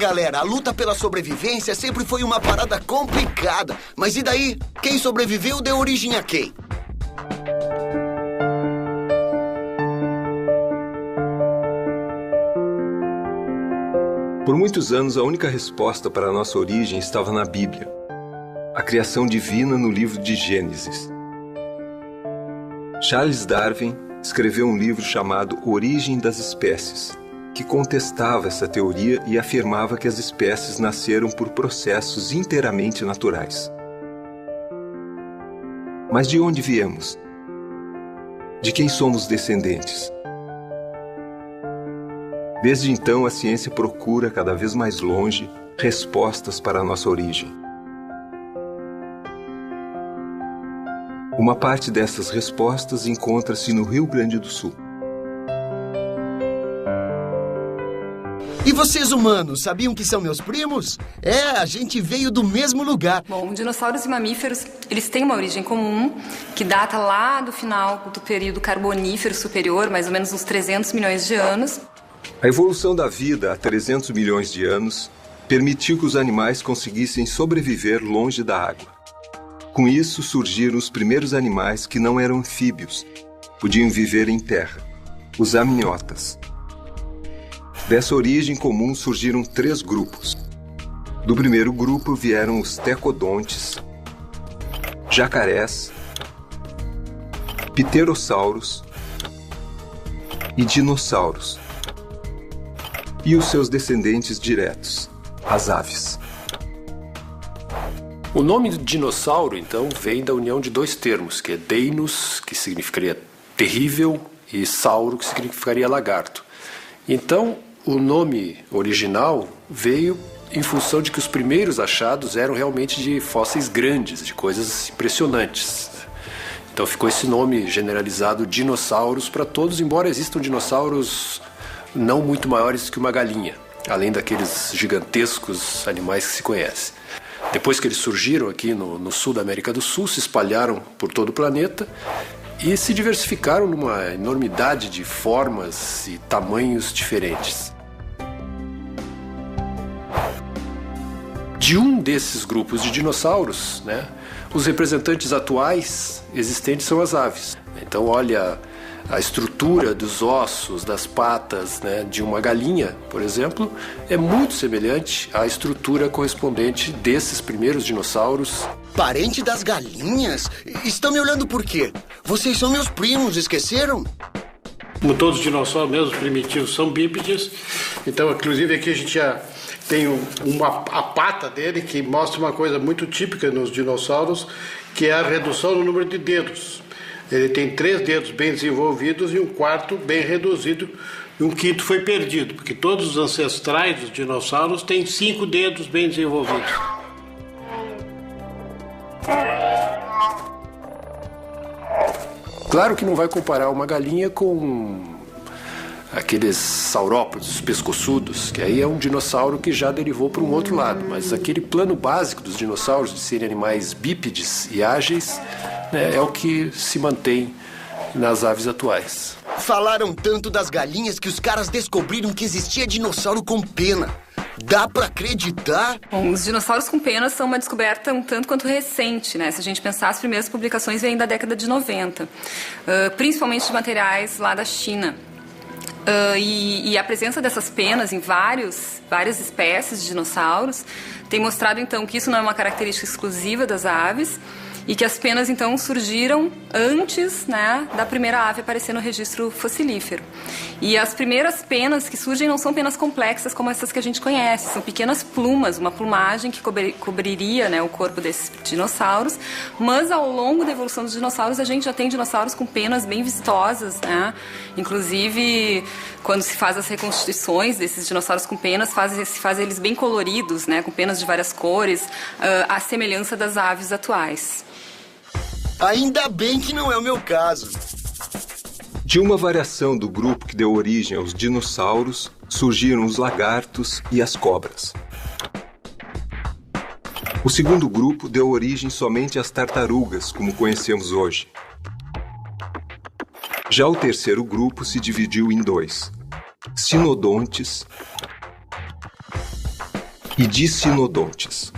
galera, a luta pela sobrevivência sempre foi uma parada complicada. Mas e daí? Quem sobreviveu deu origem a quem? Por muitos anos, a única resposta para a nossa origem estava na Bíblia. A criação divina no livro de Gênesis. Charles Darwin escreveu um livro chamado Origem das Espécies, que contestava essa teoria e afirmava que as espécies nasceram por processos inteiramente naturais. Mas de onde viemos? De quem somos descendentes? Desde então, a ciência procura cada vez mais longe respostas para a nossa origem. Uma parte dessas respostas encontra-se no Rio Grande do Sul. E vocês humanos, sabiam que são meus primos? A gente veio do mesmo lugar. Bom, dinossauros e mamíferos, eles têm uma origem comum, que data lá do final do período Carbonífero superior, mais ou menos uns 300 milhões de anos. A evolução da vida há 300 milhões de anos permitiu que os animais conseguissem sobreviver longe da água. Com isso, surgiram os primeiros animais que não eram anfíbios, podiam viver em terra, os amniotas. Dessa origem comum surgiram 3 grupos. Do primeiro grupo vieram os tecodontes, jacarés, pterossauros e dinossauros. E os seus descendentes diretos, as aves. O nome do dinossauro, então, vem da união de 2 termos, que é deinos, que significaria terrível, e sauro, que significaria lagarto. Então, o nome original veio em função de que os primeiros achados eram realmente de fósseis grandes, de coisas impressionantes. Então ficou esse nome generalizado dinossauros para todos, embora existam dinossauros não muito maiores que uma galinha, além daqueles gigantescos animais que se conhecem. Depois que eles surgiram aqui no sul da América do Sul, se espalharam por todo o planeta e se diversificaram numa enormidade de formas e tamanhos diferentes. De um desses grupos de dinossauros, os representantes atuais existentes são as aves. Então, olha a estrutura dos ossos, das patas, de uma galinha, por exemplo, é muito semelhante à estrutura correspondente desses primeiros dinossauros. Parente das galinhas? Estão me olhando por quê? Vocês são meus primos, esqueceram? Como todos os dinossauros, mesmo os primitivos, são bípedes. Então, inclusive, aqui a gente já tem a pata dele que mostra uma coisa muito típica nos dinossauros, que é a redução no número de dedos. Ele tem 3 dedos bem desenvolvidos e um quarto bem reduzido, e um quinto foi perdido, porque todos os ancestrais dos dinossauros têm 5 dedos bem desenvolvidos. Claro que não vai comparar uma galinha com aqueles saurópodes pescoçudos, que aí é um dinossauro que já derivou para um outro lado, mas aquele plano básico dos dinossauros de serem animais bípedes e ágeis, é o que se mantém nas aves atuais. Falaram tanto das galinhas que os caras descobriram que existia dinossauro com pena. Dá pra acreditar? Bom, os dinossauros com penas são uma descoberta um tanto quanto recente, Se a gente pensar, as primeiras publicações vêm da década de 90, principalmente de materiais lá da China. E a presença dessas penas em várias espécies de dinossauros tem mostrado, então, que isso não é uma característica exclusiva das aves e que as penas, então, surgiram antes, da primeira ave aparecer no registro fossilífero. E as primeiras penas que surgem não são penas complexas como essas que a gente conhece, são pequenas plumas, uma plumagem que cobriria, o corpo desses dinossauros, mas ao longo da evolução dos dinossauros a gente já tem dinossauros com penas bem vistosas, Inclusive, quando se faz as reconstituições desses dinossauros com penas, se faz eles bem coloridos, com penas de várias cores, à semelhança das aves atuais. Ainda bem que não é o meu caso. De uma variação do grupo que deu origem aos dinossauros, surgiram os lagartos e as cobras. O segundo grupo deu origem somente às tartarugas, como conhecemos hoje. Já o terceiro grupo se dividiu em 2: sinodontes e dicinodontes.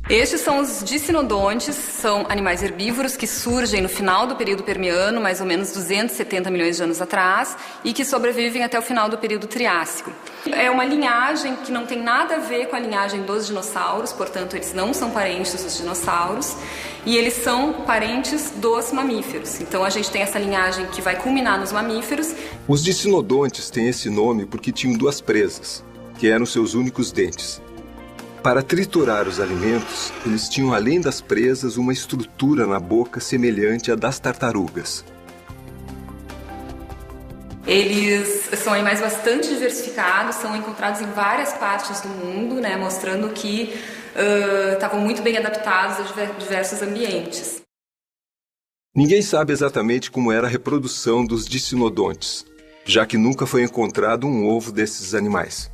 Estes são os dicinodontes, são animais herbívoros que surgem no final do período Permiano, mais ou menos 270 milhões de anos atrás, e que sobrevivem até o final do período Triássico. É uma linhagem que não tem nada a ver com a linhagem dos dinossauros, portanto eles não são parentes dos dinossauros, e eles são parentes dos mamíferos. Então a gente tem essa linhagem que vai culminar nos mamíferos. Os dicinodontes têm esse nome porque tinham duas presas, que eram seus únicos dentes. Para triturar os alimentos, eles tinham, além das presas, uma estrutura na boca semelhante à das tartarugas. Eles são animais bastante diversificados, são encontrados em várias partes do mundo, né, mostrando que estavam muito bem adaptados a diversos ambientes. Ninguém sabe exatamente como era a reprodução dos dicinodontes, já que nunca foi encontrado um ovo desses animais.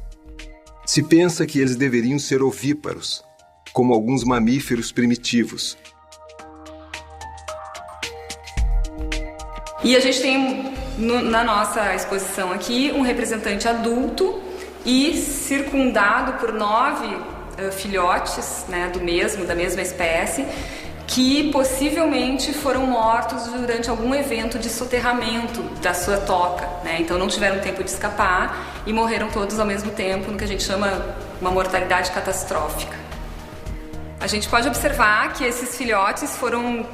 Se pensa que eles deveriam ser ovíparos, como alguns mamíferos primitivos. E a gente tem na nossa exposição aqui um representante adulto e circundado por 9 filhotes, né, da mesma espécie, que possivelmente foram mortos durante algum evento de soterramento da sua toca, né? Então não tiveram tempo de escapar e morreram todos ao mesmo tempo, no que a gente chama uma mortalidade catastrófica. A gente pode observar que esses filhotes foram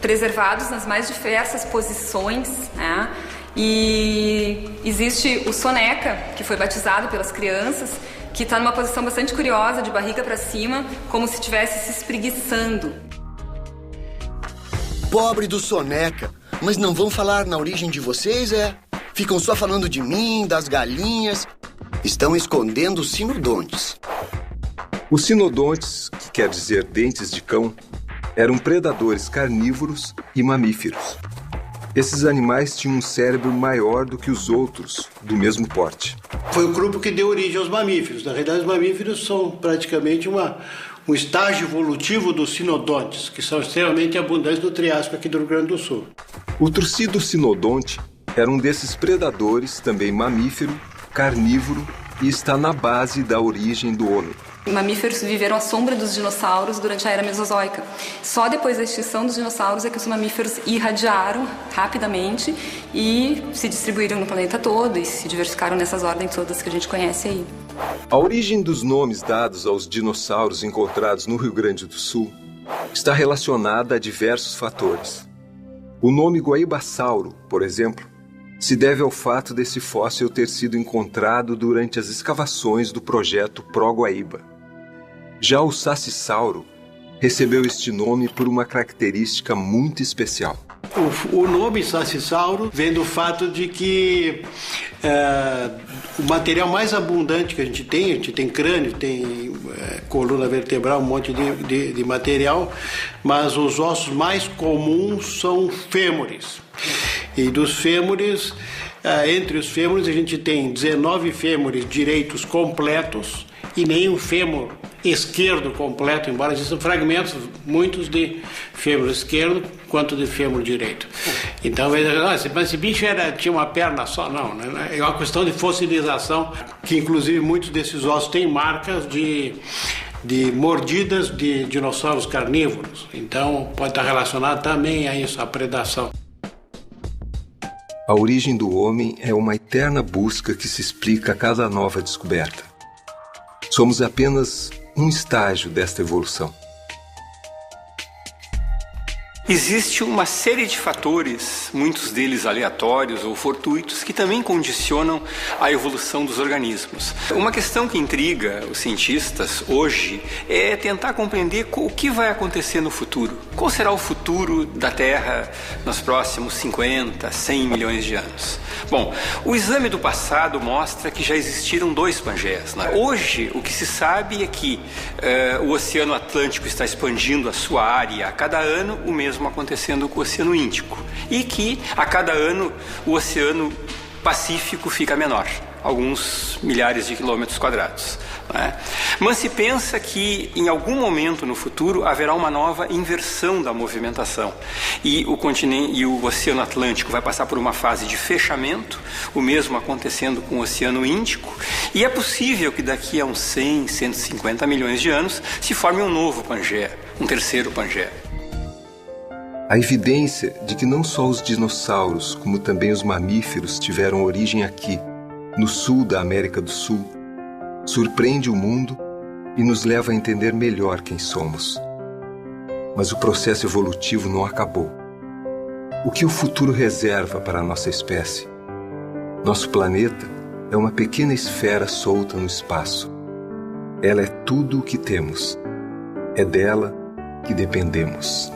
preservados nas mais diversas posições, né? E existe o soneca, que foi batizado pelas crianças, que está numa posição bastante curiosa, de barriga para cima, como se estivesse se espreguiçando. Pobre do soneca, mas não vão falar na origem de vocês, é? Ficam só falando de mim, das galinhas. Estão escondendo os sinodontes. Os sinodontes, que quer dizer dentes de cão, eram predadores carnívoros e mamíferos. Esses animais tinham um cérebro maior do que os outros, do mesmo porte. Foi o grupo que deu origem aos mamíferos. Na realidade, os mamíferos são praticamente um estágio evolutivo dos sinodontes, que são extremamente abundantes no Triássico aqui do Rio Grande do Sul. O Turcido sinodonte era um desses predadores, também mamífero, carnívoro, e está na base da origem do homem. Mamíferos viveram à sombra dos dinossauros durante a Era Mesozoica. Só depois da extinção dos dinossauros é que os mamíferos irradiaram rapidamente e se distribuíram no planeta todo e se diversificaram nessas ordens todas que a gente conhece aí. A origem dos nomes dados aos dinossauros encontrados no Rio Grande do Sul está relacionada a diversos fatores. O nome Guaíbasauro, por exemplo, se deve ao fato desse fóssil ter sido encontrado durante as escavações do projeto Pro-Guaíba. Já o Sacissauro recebeu este nome por uma característica muito especial. O nome Sacissauro vem do fato de que o material mais abundante que a gente tem crânio, tem coluna vertebral, um monte de material, mas os ossos mais comuns são fêmures. E dos fêmures, entre os fêmures a gente tem 19 fêmures direitos completos e nenhum fêmur esquerdo completo, embora existam fragmentos, muitos de fêmur esquerdo quanto de fêmur direito. Então, mas esse bicho tinha uma perna só? Não, né? É uma questão de fossilização, que inclusive muitos desses ossos têm marcas de mordidas de dinossauros carnívoros. Então, pode estar relacionado também a isso, a predação. A origem do homem é uma eterna busca que se explica a cada nova descoberta. Somos apenas um estágio desta evolução. Existe uma série de fatores, muitos deles aleatórios ou fortuitos, que também condicionam a evolução dos organismos. Uma questão que intriga os cientistas hoje é tentar compreender o que vai acontecer no futuro. Qual será o futuro da Terra nos próximos 50, 100 milhões de anos? Bom, o exame do passado mostra que já existiram 2 Pangeias, né? Hoje, o que se sabe é que o Oceano Atlântico está expandindo a sua área a cada ano, o mesmo acontecendo com o Oceano Índico, e que a cada ano o Oceano Pacífico fica menor. alguns milhares de quilômetros quadrados. Mas se pensa que em algum momento no futuro haverá uma nova inversão da movimentação e o continente e o Oceano Atlântico vai passar por uma fase de fechamento, o mesmo acontecendo com o Oceano Índico, e é possível que daqui a uns 100, 150 milhões de anos se forme um novo Pangaea, um terceiro Pangaea. A evidência de que não só os dinossauros, como também os mamíferos tiveram origem aqui, no sul da América do Sul, surpreende o mundo e nos leva a entender melhor quem somos. Mas o processo evolutivo não acabou. O que o futuro reserva para a nossa espécie? Nosso planeta é uma pequena esfera solta no espaço. Ela é tudo o que temos. É dela que dependemos.